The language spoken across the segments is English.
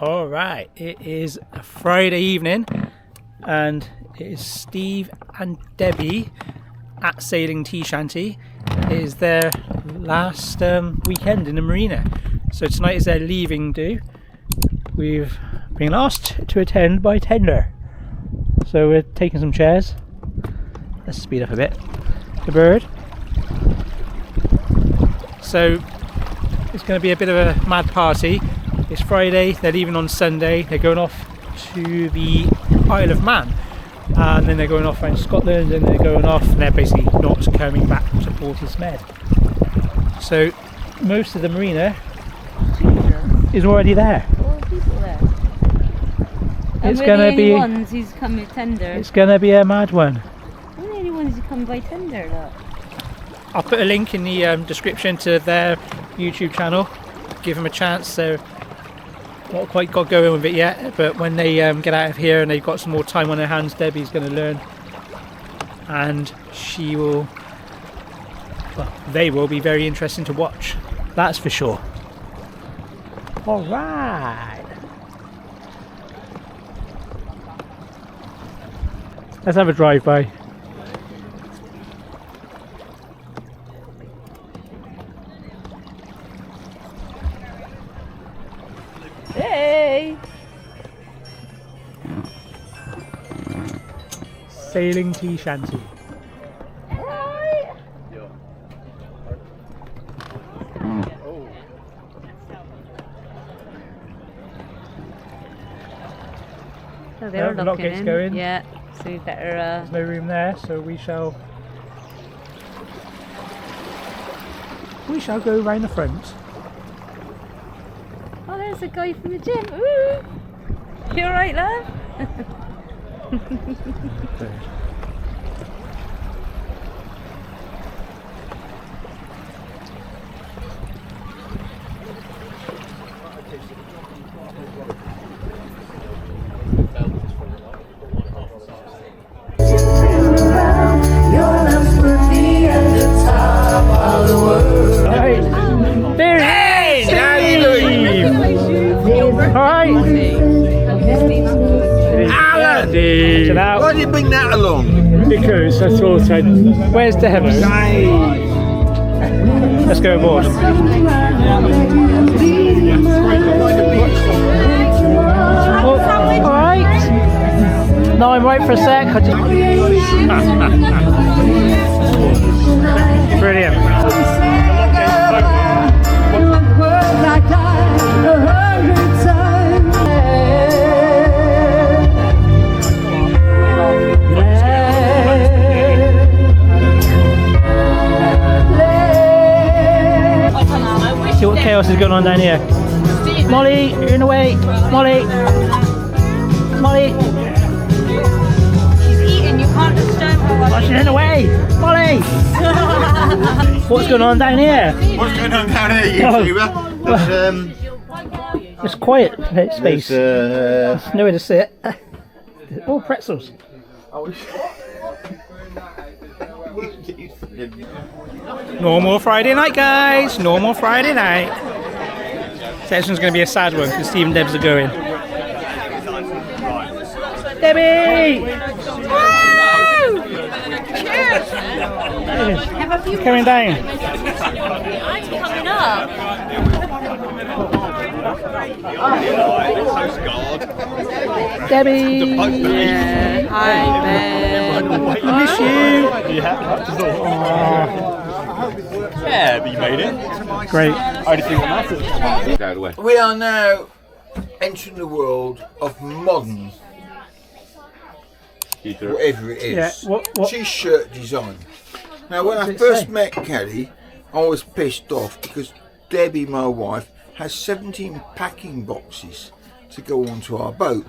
Alright, it is a Friday evening and it is Steve and Debbie at Sailing T-Shanti. It is their last weekend in the marina. So tonight is their leaving do. We've been asked to attend by tender. So we're taking some chairs. Let's speed up a bit. The bird. So it's going to be a bit of a mad party. It's Friday, they're leaving on Sunday, they're going off to the Isle of Man, and then they're going off around Scotland, and they're going off, and they're basically not coming back to Portishead. So most of the marina is already there. All the people there. It's going to be ones who's come with tender. It's going to be a mad one. We're the only ones who come by tender, look. I'll put a link in the description to their YouTube channel. Give them a chance. So not quite got going with it yet, but when they get out of here and they've got some more time on their hands, Debbie's going to learn, and she will, well, they will be very interesting to watch, that's for sure. All right, let's have a drive-by. Hey! Sailing T-Shanti. Right. So they're the locking lockgate's in. going. Yeah, so we better... There's no room there, so we shall go round the front. Oh, there's a guy from the gym. Ooh. You alright, love? Why did you bring that along? Because I thought, where's the heavens? Let's go aboard. Oh, alright. No, I'm right for a sec. I just... Brilliant. See what chaos is going on down here. Molly, you're in the way. Molly. Molly. She's eating, you can't disturb her. Oh, she's in the way. Molly. What's going on down here? What's going on down here, YouTuber? It's quiet space. There's nowhere to sit. Oh, pretzels. Normal Friday night, guys. Normal Friday night. This one's going to be a sad one because Steve and Debs are going. Debbie! Woo! Cheers! Have a few Coming down. I'm coming up. Debbie! Yeah. Hi, Ben. I miss you. Yeah, but you made it. Great. I just think what matters. We are now entering the world of modern, whatever it is, Yeah, what? t-shirt design. Now, when I first met Kelly, I was pissed off because Debbie, my wife, has 17 packing boxes to go onto our boat.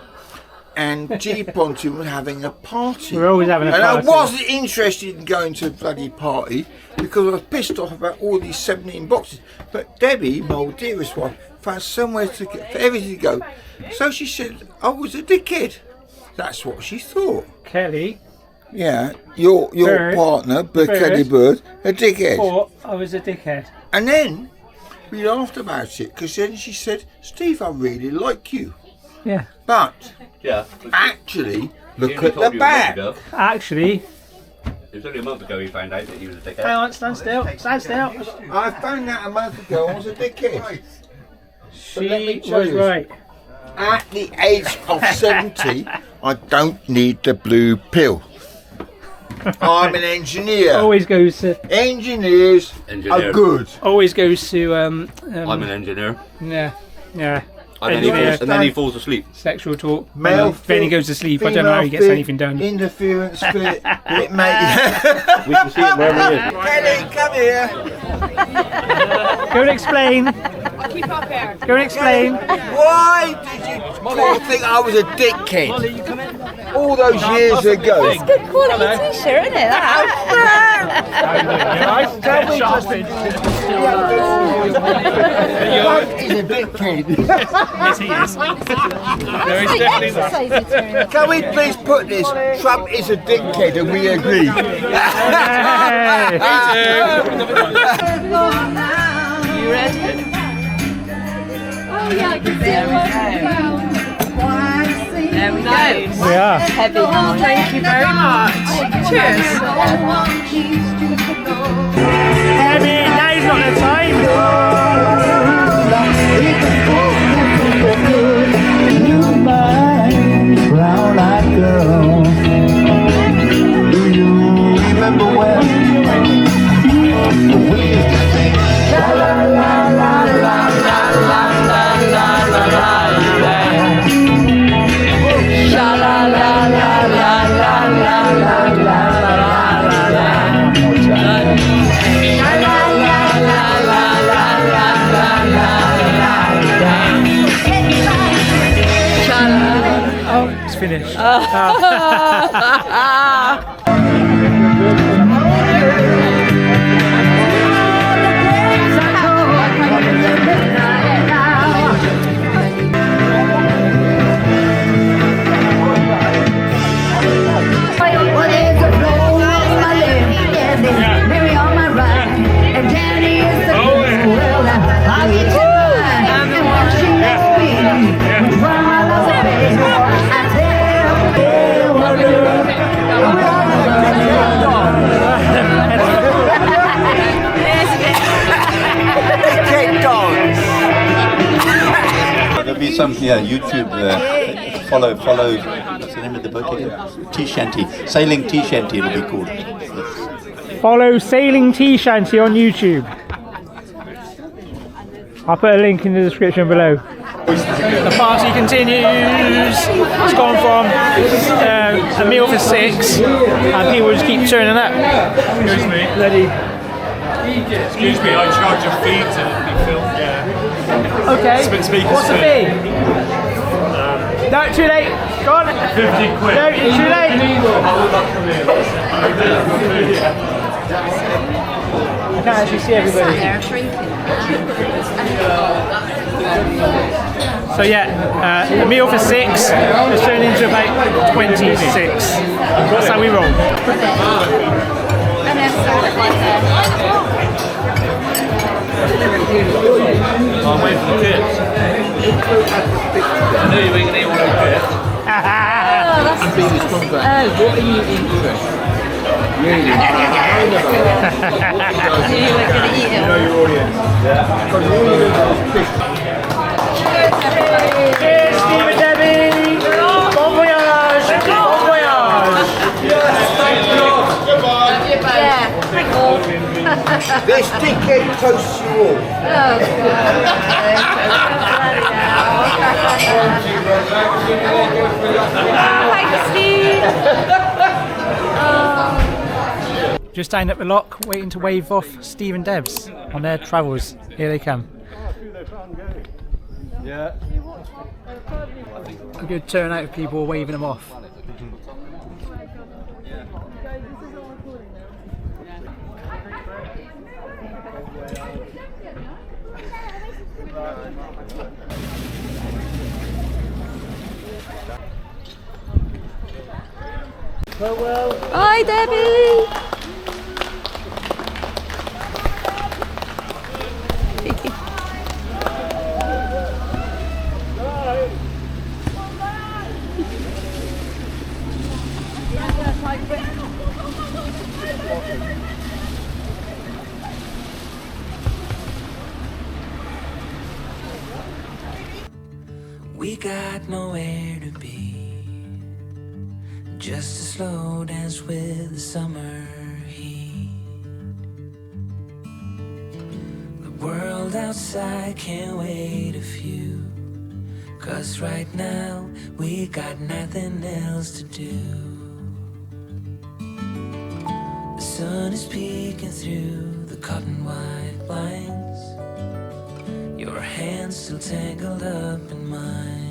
And G Ponton was having a party. We're always having a and party. I wasn't interested in going to a bloody party because I was pissed off about all these 17 boxes. But Debbie, my old dearest wife, found somewhere to get, for everything to go. So she said I was a dickhead. That's what she thought. Kelly. Yeah, your Bird. partner, Kelly Bird, a dickhead. Thought I was a dickhead. And then we laughed about it because then she said, Steve, I really like you. Yeah. But Yeah. actually, look He only at told the you a month back. ago. Actually, It was only a month ago he found out that he was a dickhead. hang on, stand still, stand still. I found out a month ago I was a dickhead. She let me tell was you. right. At the age of 70, I don't need the blue pill. I'm an engineer. Always goes to. Engineers Engineer. are good. Always goes to. I'm an engineer. Yeah. Yeah. And Engineer. then he falls asleep. Sexual talk. Male Then he fit, goes to sleep. I don't know how he gets female anything done. Interference fit. It may. We can see him wherever he is. Kelly, come here. Go and explain. Go and explain. Why did you all think I was a dickhead? All those years ago. Good quality t-shirt, isn't it? That? He's a dickhead. Yes, he is. There is definitely Can we please put this? Trump is a dickhead and we agree. Hey. You ready? Oh yeah, I can see it. There we go. We are. Heavy. Thank you very much. Cheers. Heavy, now's not the time. Brown-eyed girl, do you remember when we used to sing la la la la la la la la la la la la, sha la la la la la la la la la la la, sha la la la la la la la la la, sha la. It's finished. There'll be some YouTube. Follow. What's the name of the boat again? T-Shanti. Sailing T-Shanti. It'll be called. Follow Sailing T-Shanti on YouTube. I'll put a link in the description below. The party continues. It's gone from a meal for 6 and people just keep turning up. Excuse me. Excuse me, I charge a fee to be filmed. Yeah. Okay. Speakers What's the fee? No, too late. Go on. 50 quid. No, it's too late. I can't actually see everybody. So yeah, a meal for 6 has turned into about 26. That's how we roll. I'm waiting for the kids. I know you ain't gonna eat all those kids. What are you into? You were going to eat it all. Cheers, Steve and Debbie! Bon voyage! Bon voyage! Yeah. This dickhead toasts you all. Thanks, Steve. Just down at the lock, waiting to wave off Steve and Debs on their travels. Here they come. Yeah. A good turnout of people waving them off. Bye, Debbie. got nowhere to be, just a slow dance with the summer heat. The world outside can't wait a few, 'cause right now we got nothing else to do. The sun is peeking through the cotton white blinds, your hands still tangled up in mine.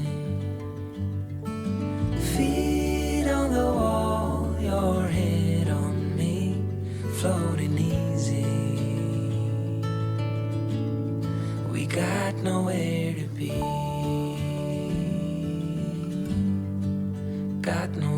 Feet on the wall, your head on me, floating easy. We got nowhere to be, got nowhere